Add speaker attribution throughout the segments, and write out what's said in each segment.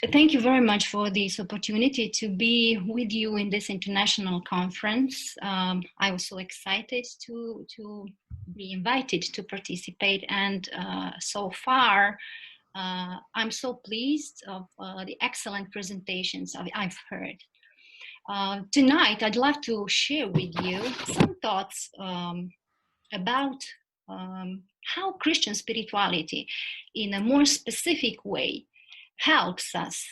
Speaker 1: Thank you very much for this opportunity to be with you in this international conference. I was so excited to be invited to participate, and so far I'm so pleased of the excellent presentations I've heard. Tonight I'd love to share with you some thoughts about how Christian spirituality in a more specific way helps us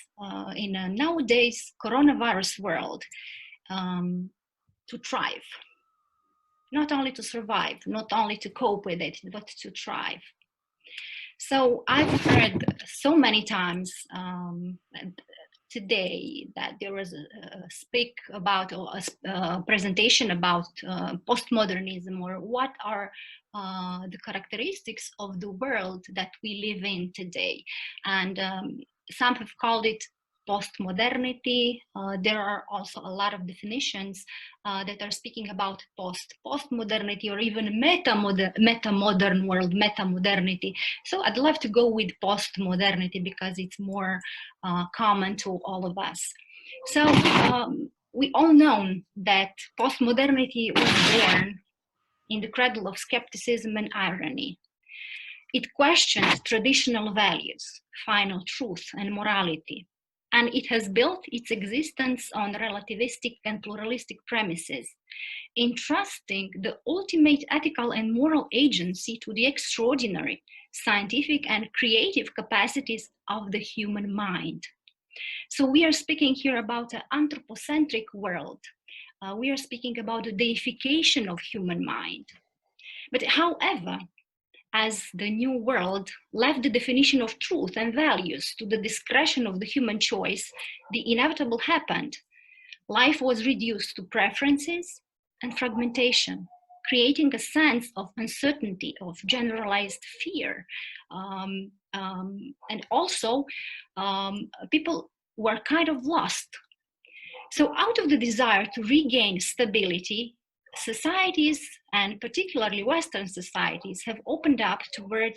Speaker 1: in a nowadays coronavirus world to thrive. Not only to survive, not only to cope with it, but to thrive. So I've heard so many times today that there was a speak about, or a presentation about postmodernism, or what are the characteristics of the world that we live in today. And some have called it post-modernity. There are also a lot of definitions that are speaking about post-modernity, or even meta-modern world, meta-modernity. So I'd love to go with post-modernity because it's more common to all of us. So we all know that post-modernity was born in the cradle of skepticism and irony. It questioned traditional values, final truth, and morality. And it has built its existence on relativistic and pluralistic premises, entrusting the ultimate ethical and moral agency to the extraordinary scientific and creative capacities of the human mind. So we are speaking here about an anthropocentric world. We are speaking about the deification of human mind. But however, as the new world left the definition of truth and values to the discretion of the human choice, the inevitable happened. Life was reduced to preferences and fragmentation, creating a sense of uncertainty, of generalized fear. And also, people were kind of lost. So out of the desire to regain stability, societies, and particularly Western societies, have opened up toward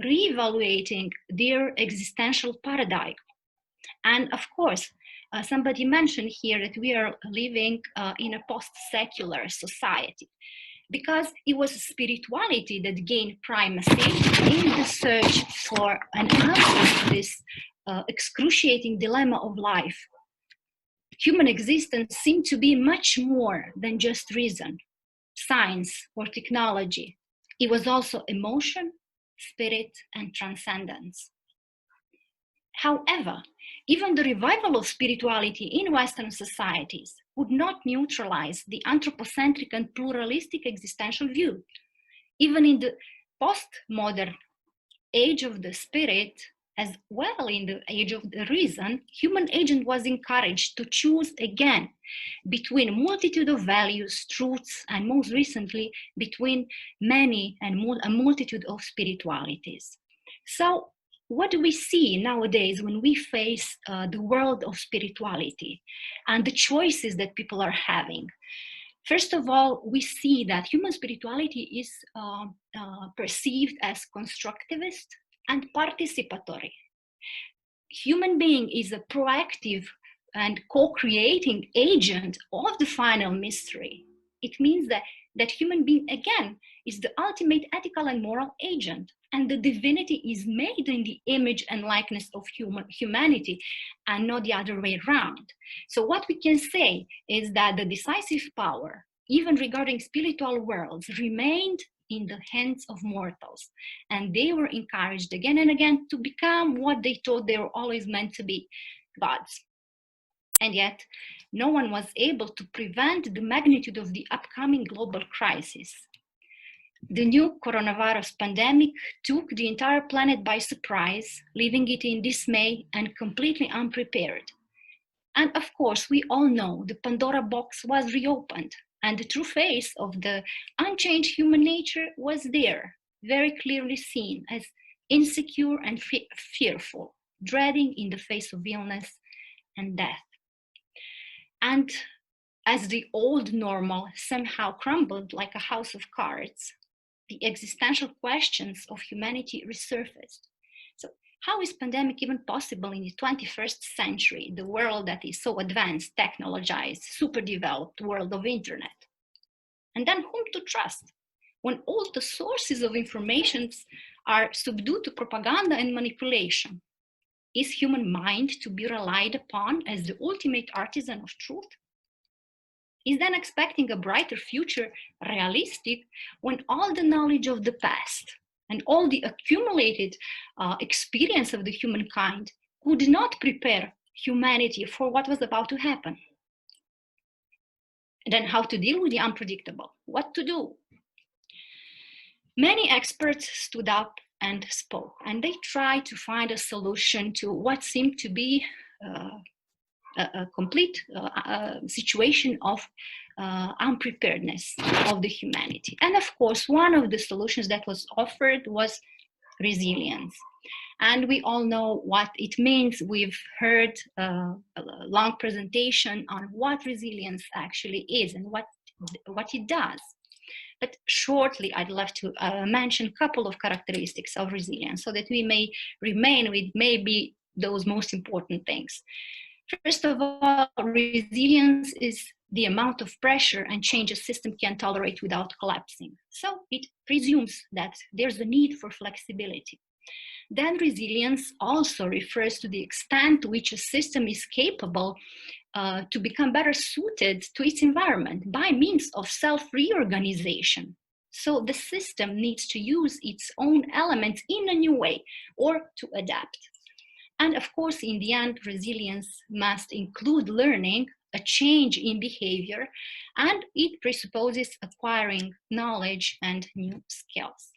Speaker 1: reevaluating their existential paradigm. And of course, somebody mentioned here that we are living in a post-secular society, because it was spirituality that gained primacy in the search for an answer to this excruciating dilemma of life. Human existence seemed to be much more than just reason, science, or technology. It was also emotion, spirit, and transcendence. However, even the revival of spirituality in Western societies would not neutralize the anthropocentric and pluralistic existential view. Even in the postmodern age of the spirit, as well in the age of the reason, human agent was encouraged to choose again between a multitude of values, truths, and most recently, between many and a multitude of spiritualities. So what do we see nowadays when we face the world of spirituality and the choices that people are having? First of all, we see that human spirituality is perceived as constructivist and participatory. Human being is a proactive and co-creating agent of the final mystery. It means that human being, again, is the ultimate ethical and moral agent, and the divinity is made in the image and likeness of humanity, and not the other way around. So what we can say is that the decisive power, even regarding spiritual worlds, remained in the hands of mortals, and they were encouraged again and again to become what they thought they were always meant to be, gods. And yet, no one was able to prevent the magnitude of the upcoming global crisis. The new coronavirus pandemic took the entire planet by surprise, leaving it in dismay and completely unprepared. And of course, we all know the Pandora box was reopened, and the true face of the unchanged human nature was there, very clearly seen as insecure and fearful, dreading in the face of illness and death. And as the old normal somehow crumbled like a house of cards, the existential questions of humanity resurfaced. So How is pandemic even possible in the 21st century, the world that is so advanced, technologized, super developed world of internet? And then whom to trust when all the sources of information are subdued to propaganda and manipulation? Is human mind to be relied upon as the ultimate artisan of truth? Is then expecting a brighter future realistic when all the knowledge of the past and all the accumulated experience of the humankind could not prepare humanity for what was about to happen? And then how to deal with the unpredictable? What to do? Many experts stood up and spoke, and they tried to find a solution to what seemed to be a complete situation of unpreparedness of the humanity. And of course, one of the solutions that was offered was resilience. And we all know what it means. We've heard a long presentation on what resilience actually is and what it does. But shortly, I'd love to mention a couple of characteristics of resilience so that we may remain with maybe those most important things. First of all, resilience is the amount of pressure and change a system can tolerate without collapsing. So it presumes that there's a need for flexibility. Then resilience also refers to the extent to which a system is capable to become better suited to its environment by means of self-reorganization. So the system needs to use its own elements in a new way or to adapt. And of course, in the end, resilience must include learning, a change in behavior, and it presupposes acquiring knowledge and new skills.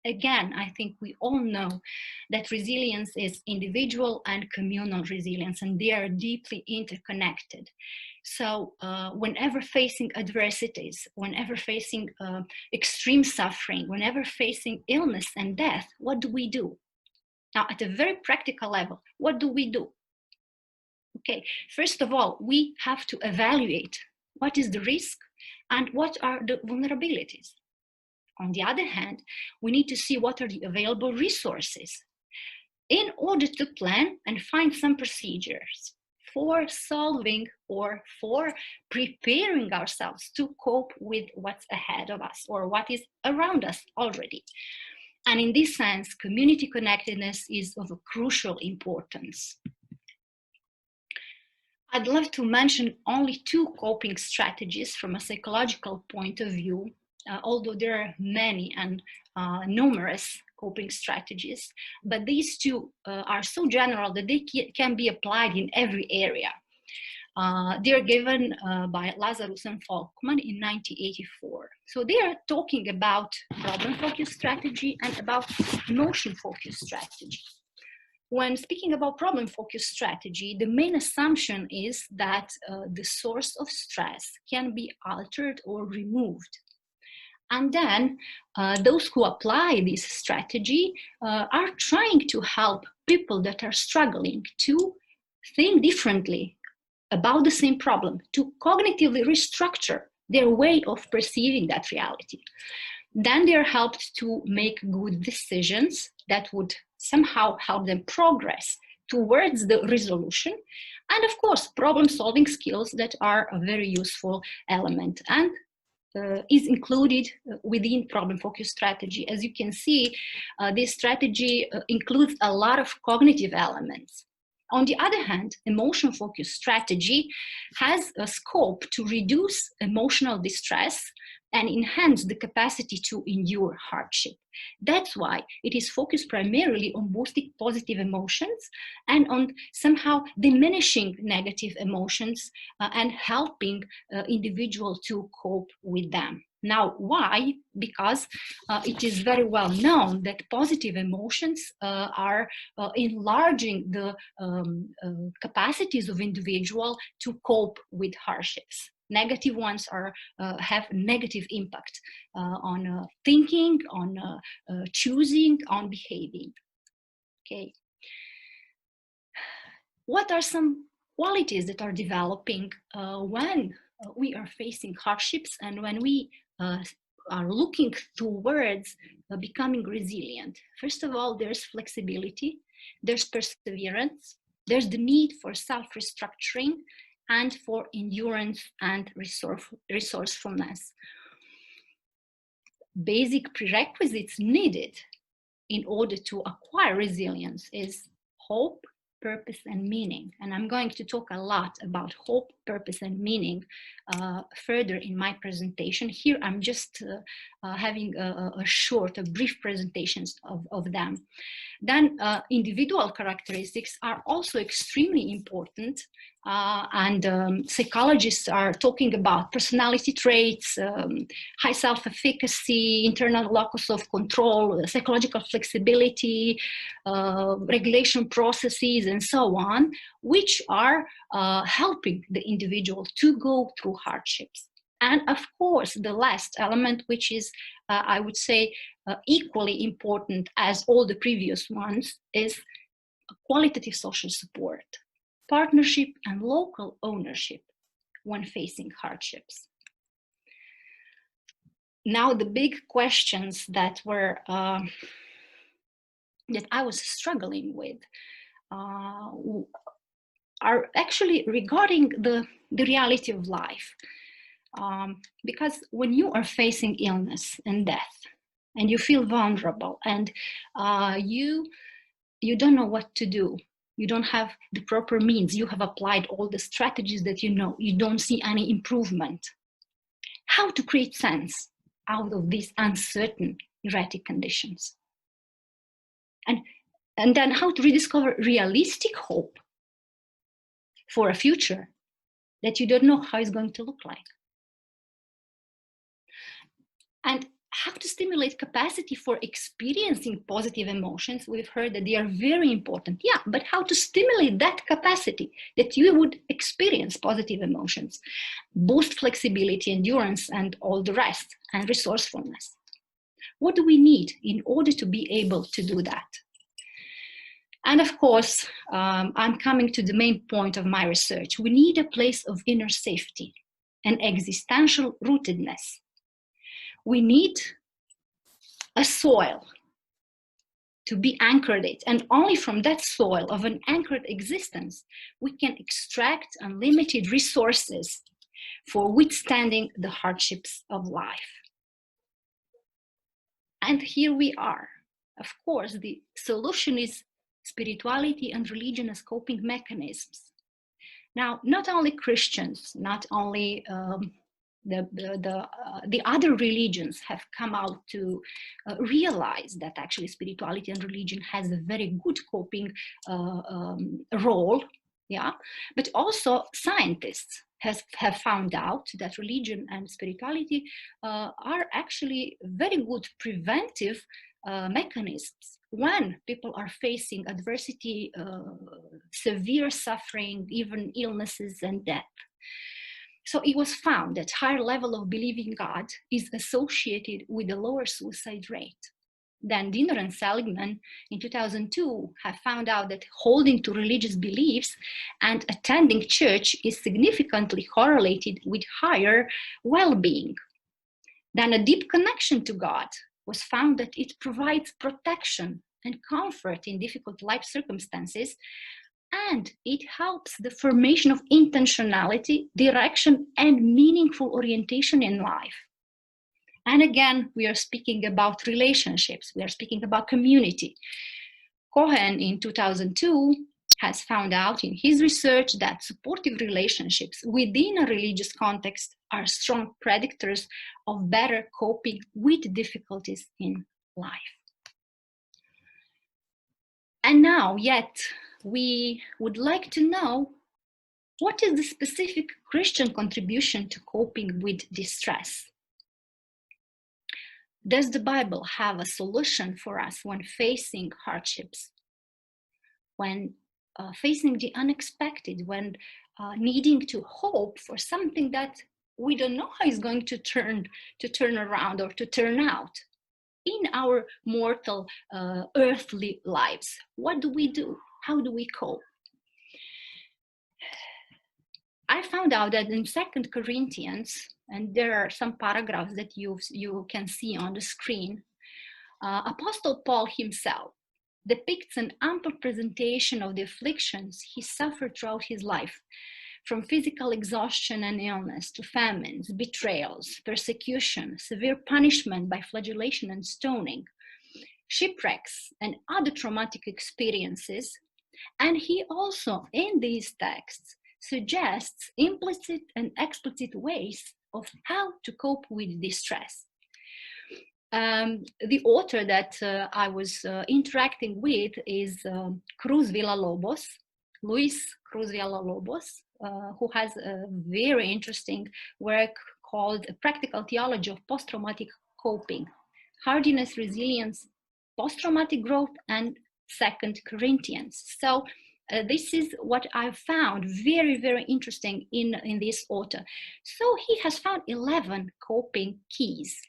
Speaker 1: Again, I think we all know that resilience is individual and communal resilience, and they are deeply interconnected. So whenever facing adversities, whenever facing extreme suffering, whenever facing illness and death, what do we do? Now, at a very practical level, what do we do? Okay, first of all, we have to evaluate what is the risk and what are the vulnerabilities. On the other hand, we need to see what are the available resources in order to plan and find some procedures for solving or for preparing ourselves to cope with what's ahead of us or what is around us already. And in this sense, community connectedness is of a crucial importance. I'd love to mention only two coping strategies from a psychological point of view, although there are many and numerous coping strategies, but these two are so general that they can be applied in every area. They are given by Lazarus and Folkman in 1984. So they are talking about problem-focused strategy and about emotion-focused strategy. When speaking about problem-focused strategy, the main assumption is that the source of stress can be altered or removed. And then those who apply this strategy are trying to help people that are struggling to think differently about the same problem, to cognitively restructure their way of perceiving that reality. Then they are helped to make good decisions that would somehow help them progress towards the resolution. And of course, problem-solving skills that are a very useful element and is included within problem-focused strategy. As you can see, this strategy includes a lot of cognitive elements. On the other hand, emotion-focused strategy has a scope to reduce emotional distress and enhance the capacity to endure hardship. That's why it is focused primarily on boosting positive emotions and on somehow diminishing negative emotions and helping individuals to cope with them. Now, why? Because it is very well known that positive emotions are enlarging the capacities of individuals to cope with hardships. Negative ones have negative impact on thinking, on choosing, on behaving. Okay. What are some qualities that are developing when we are facing hardships and when we are looking towards becoming resilient? First of all, there's flexibility. There's perseverance, there's the need for self-restructuring and for endurance and resourcefulness. Basic prerequisites needed in order to acquire resilience is hope, purpose, and meaning. And I'm going to talk a lot about hope, purpose, and meaning further in my presentation. Here, I'm just having a brief presentations of them. Then individual characteristics are also extremely important, and psychologists are talking about personality traits, high self-efficacy, internal locus of control, psychological flexibility, regulation processes, and so on, which are helping the individual to go through hardships. And of course, the last element, which is, I would say, equally important as all the previous ones, is qualitative social support, partnership, and local ownership when facing hardships. Now, the big questions that were that I was struggling with are actually regarding the reality of life. Because when you are facing illness and death, and you feel vulnerable, and you don't know what to do, you don't have the proper means, you have applied all the strategies that you know, you don't see any improvement. How to create sense out of these uncertain, erratic conditions? And then how to rediscover realistic hope for a future that you don't know how it's going to look like. And how to stimulate capacity for experiencing positive emotions. We've heard that they are very important. Yeah, but how to stimulate that capacity that you would experience positive emotions, boost flexibility, endurance, and all the rest, and resourcefulness. What do we need in order to be able to do that? And of course, I'm coming to the main point of my research. We need a place of inner safety and existential rootedness. We need a soil to be anchored in, and only from that soil of an anchored existence, we can extract unlimited resources for withstanding the hardships of life. And here we are. Of course, the solution is spirituality and religion as coping mechanisms. Now, not only Christians, not only the other religions have come out to realize that actually spirituality and religion has a very good coping role, yeah. But also scientists have found out that religion and spirituality are actually very good preventive mechanisms when people are facing adversity, severe suffering, even illnesses and death. So it was found that higher level of believing God is associated with a lower suicide rate. Then Dinner and Seligman in 2002 have found out that holding to religious beliefs and attending church is significantly correlated with higher well-being. Then a deep connection to God was found that it provides protection and comfort in difficult life circumstances, and it helps the formation of intentionality, direction, and meaningful orientation in life. And again, we are speaking about relationships. We are speaking about community. Cohen in 2002 has found out in his research that supportive relationships within a religious context are strong predictors of better coping with difficulties in life. And now, yet, we would like to know, what is the specific Christian contribution to coping with distress? Does the Bible have a solution for us when facing hardships, when facing the unexpected, when needing to hope for something that we don't know how it's going to turn around or to turn out in our mortal earthly lives? What do we do? How do we cope? I found out that in 2 Corinthians, and there are some paragraphs that you can see on the screen, Apostle Paul himself depicts an ample presentation of the afflictions he suffered throughout his life, from physical exhaustion and illness to famines, betrayals, persecution, severe punishment by flagellation and stoning, shipwrecks, and other traumatic experiences. And he also, in these texts, suggests implicit and explicit ways of how to cope with distress. The author that I was interacting with is Cruz Villalobos, Luis Cruz Villalobos, who has a very interesting work called A Practical Theology of Post-Traumatic Coping, Hardiness, Resilience, Post-Traumatic Growth, and 2 Corinthians. So this is what I found very, very interesting in this author. So he has found 11 coping keys.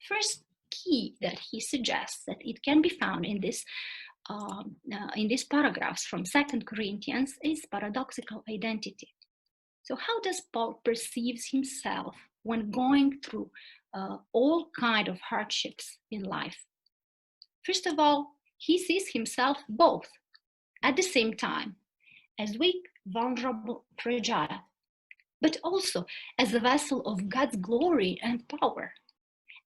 Speaker 1: First key that he suggests that it can be found in these paragraphs from 2 Corinthians is paradoxical identity. So how does Paul perceive himself when going through all kinds of hardships in life? First of all, he sees himself both at the same time as weak, vulnerable, fragile, but also as a vessel of God's glory and power.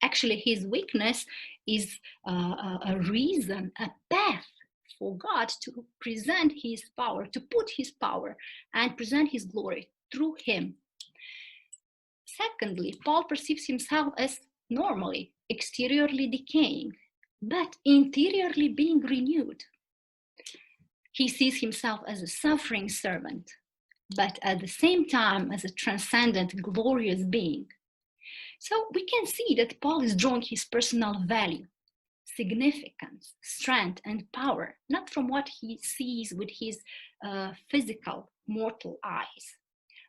Speaker 1: Actually, his weakness is a reason, a path for God to present his power, to put his power and present his glory through him. Secondly, Paul perceives himself as normally, exteriorly decaying, but interiorly being renewed. He sees himself as a suffering servant, but at the same time as a transcendent, glorious being. So we can see that Paul is drawing his personal value, significance, strength, and power, not from what he sees with his physical, mortal eyes,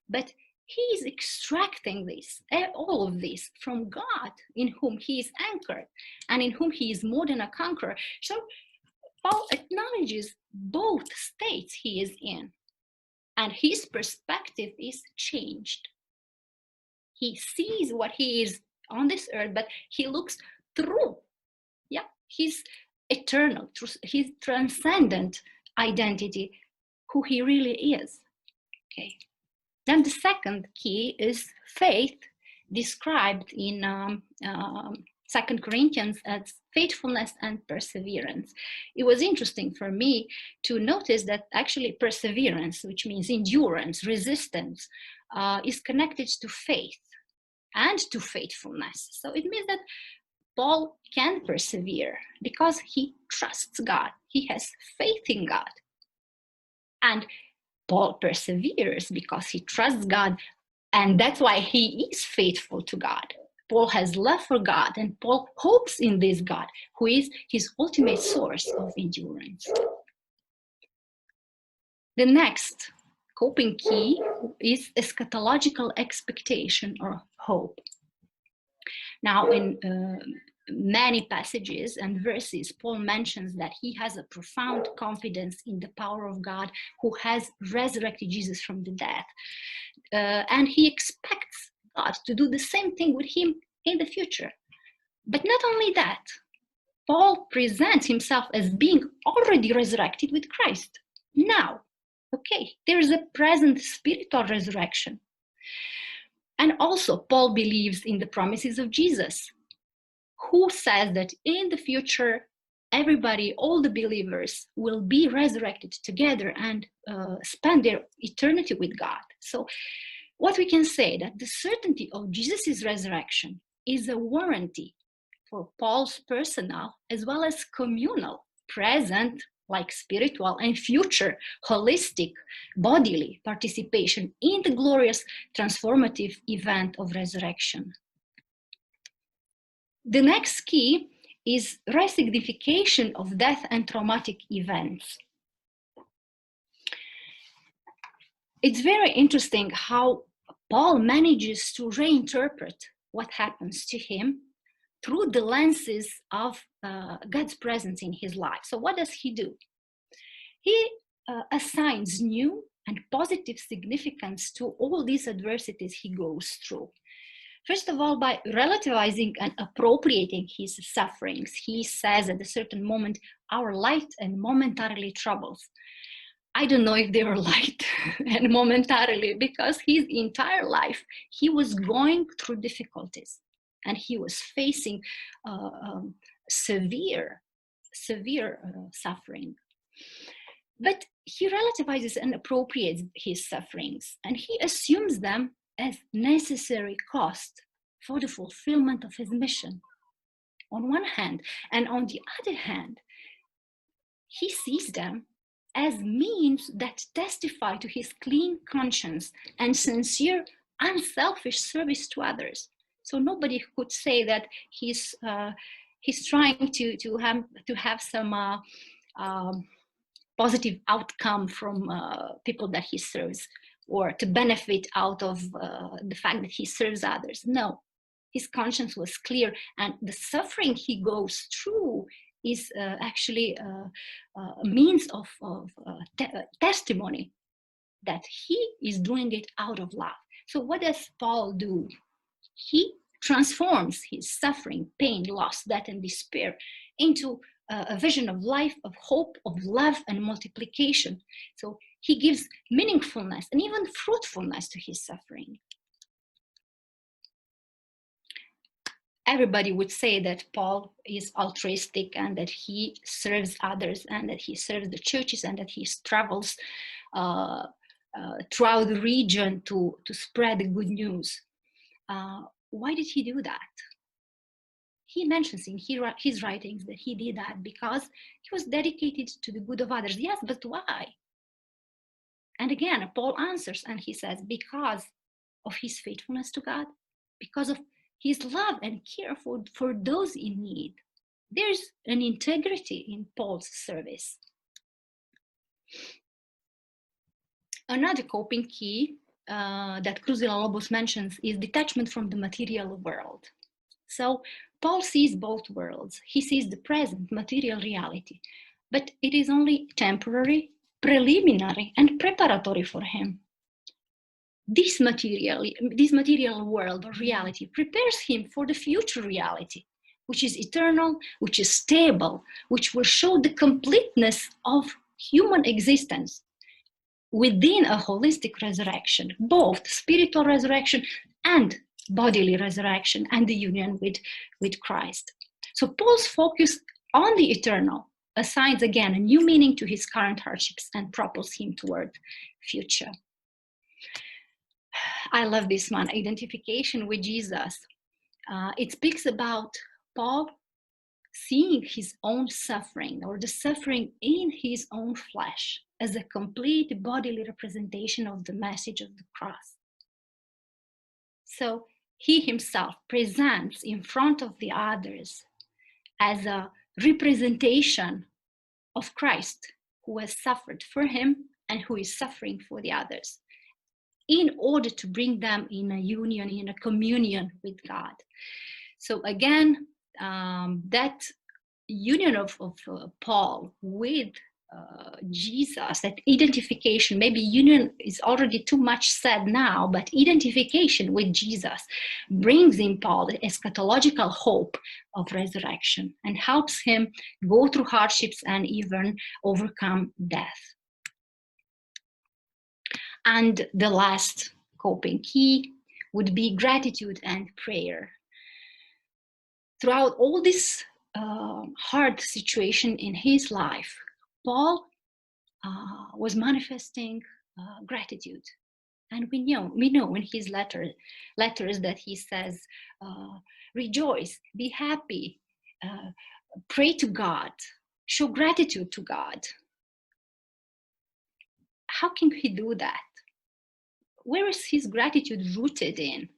Speaker 1: but he is extracting this, all of this, from God, in whom he is anchored and in whom he is more than a conqueror. So Paul acknowledges both states he is in, and his perspective is changed. He sees what he is on this earth, but he looks through, his eternal, his transcendent identity, who he really is. Okay. Then the second key is faith, described in 2 Corinthians as faithfulness and perseverance. It was interesting for me to notice that actually perseverance, which means endurance, resistance, is connected to faith and to faithfulness. So it means that Paul can persevere because he trusts God. He has faith in God. And Paul perseveres because he trusts God, and that's why he is faithful to God. Paul has love for God, and Paul hopes in this God, who is his ultimate source of endurance. The next coping key is eschatological expectation or hope. Now, in many passages and verses, Paul mentions that he has a profound confidence in the power of God who has resurrected Jesus from the dead. And he expects God to do the same thing with him in the future. But not only that, Paul presents himself as being already resurrected with Christ. Now, okay, there is a present spiritual resurrection. And also, Paul believes in the promises of Jesus, who says that in the future, everybody, all the believers, will be resurrected together and spend their eternity with God. So what we can say that the certainty of Jesus' resurrection is a warranty for Paul's personal as well as communal, present, like spiritual, and future holistic bodily participation in the glorious transformative event of resurrection. The next key is resignification of death and traumatic events. It's very interesting how Paul manages to reinterpret what happens to him through the lenses of God's presence in his life. So what does he do? He assigns new and positive significance to all these adversities he goes through. First of all, by relativizing and appropriating his sufferings. He says at a certain moment, our light and momentarily troubles. I don't know if they were light and momentarily, because his entire life, he was going through difficulties and he was facing severe suffering. But he relativizes and appropriates his sufferings, and he assumes them as necessary cost for the fulfillment of his mission, on one hand. And on the other hand, he sees them as means that testify to his clean conscience and sincere, unselfish service to others. So nobody could say that he's trying to have some positive outcome from people that he serves, or to benefit out of the fact that he serves others. No, his conscience was clear, and the suffering he goes through is actually a means of testimony that he is doing it out of love. So what does Paul do? He transforms his suffering, pain, loss, death, and despair into a vision of life, of hope, of love, and multiplication. So he gives meaningfulness and even fruitfulness to his suffering. Everybody would say that Paul is altruistic and that he serves others and that he serves the churches and that he travels throughout the region to spread the good news. Why did he do that? He mentions in his writings that he did that because he was dedicated to the good of others. Yes, but why? And again, Paul answers and he says, because of his faithfulness to God, because of his love and care for those in need. There's an integrity in Paul's service. Another coping key that Cruz Villalobos mentions is detachment from the material world. So Paul sees both worlds. He sees the present material reality, but it is only temporary, preliminary, and preparatory for him. This material world or reality prepares him for the future reality, which is eternal, which is stable, which will show the completeness of human existence within a holistic resurrection, both spiritual resurrection and bodily resurrection and the union with Christ. So Paul's focus on the eternal assigns again a new meaning to his current hardships and propels him toward future. I love this one, identification with Jesus. It speaks about Paul seeing his own suffering or the suffering in his own flesh as a complete bodily representation of the message of the cross. So he himself presents in front of the others as a representation of Christ who has suffered for him and who is suffering for the others, in order to bring them in a union, in a communion with God. So again, that union of Paul with Jesus, that identification, maybe union is already too much said now, but identification with Jesus brings in Paul the eschatological hope of resurrection and helps him go through hardships and even overcome death. And the last coping key would be gratitude and prayer. Throughout all this hard situation in his life, Paul was manifesting gratitude. And we know in his letters that he says, rejoice, be happy, pray to God, show gratitude to God. How can he do that? Where is his gratitude rooted in?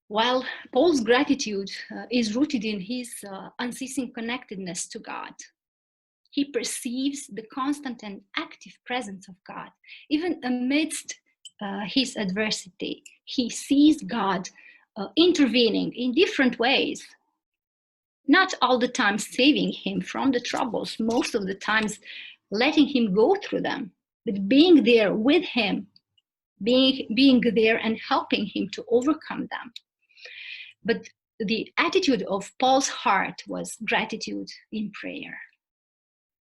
Speaker 1: Well, Paul's gratitude is rooted in his unceasing connectedness to God. He perceives the constant and active presence of God. Even amidst his adversity, he sees God intervening in different ways. Not all the time saving him from the troubles, most of the times letting him go through them, but being there with him, being there and helping him to overcome them. But the attitude of Paul's heart was gratitude in prayer.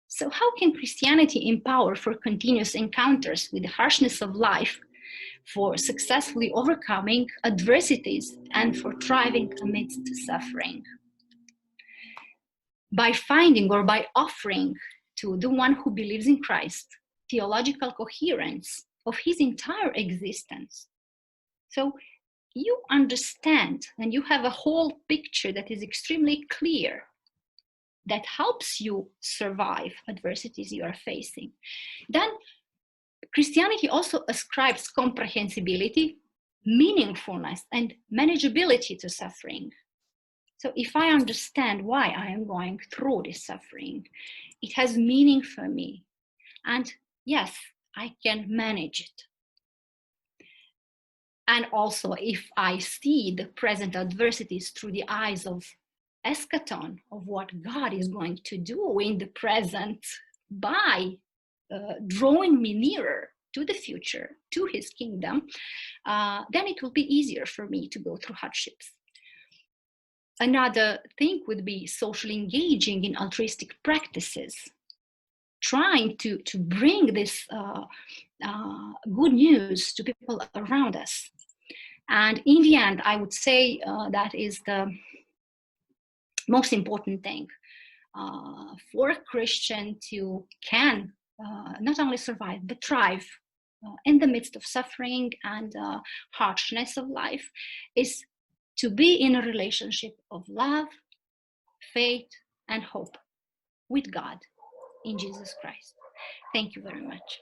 Speaker 1: So how can Christianity empower for continuous encounters with the harshness of life, for successfully overcoming adversities, and for thriving amidst suffering? By finding, or by offering to the one who believes in Christ, theological coherence of his entire existence. So you understand and you have a whole picture that is extremely clear, that helps you survive adversities you are facing. Then Christianity also ascribes comprehensibility, meaningfulness, and manageability to suffering. So if I understand why I am going through this suffering, it has meaning for me. And yes, I can manage it. And also, if I see the present adversities through the eyes of eschaton, of what God is going to do in the present by drawing me nearer to the future, to his kingdom, then it will be easier for me to go through hardships. Another thing would be socially engaging in altruistic practices, trying to bring this good news to people around us. And in the end, I would say that is the most important thing for a Christian to can not only survive, but thrive in the midst of suffering and harshness of life, is to be in a relationship of love, faith, and hope with God in Jesus Christ. Thank you very much.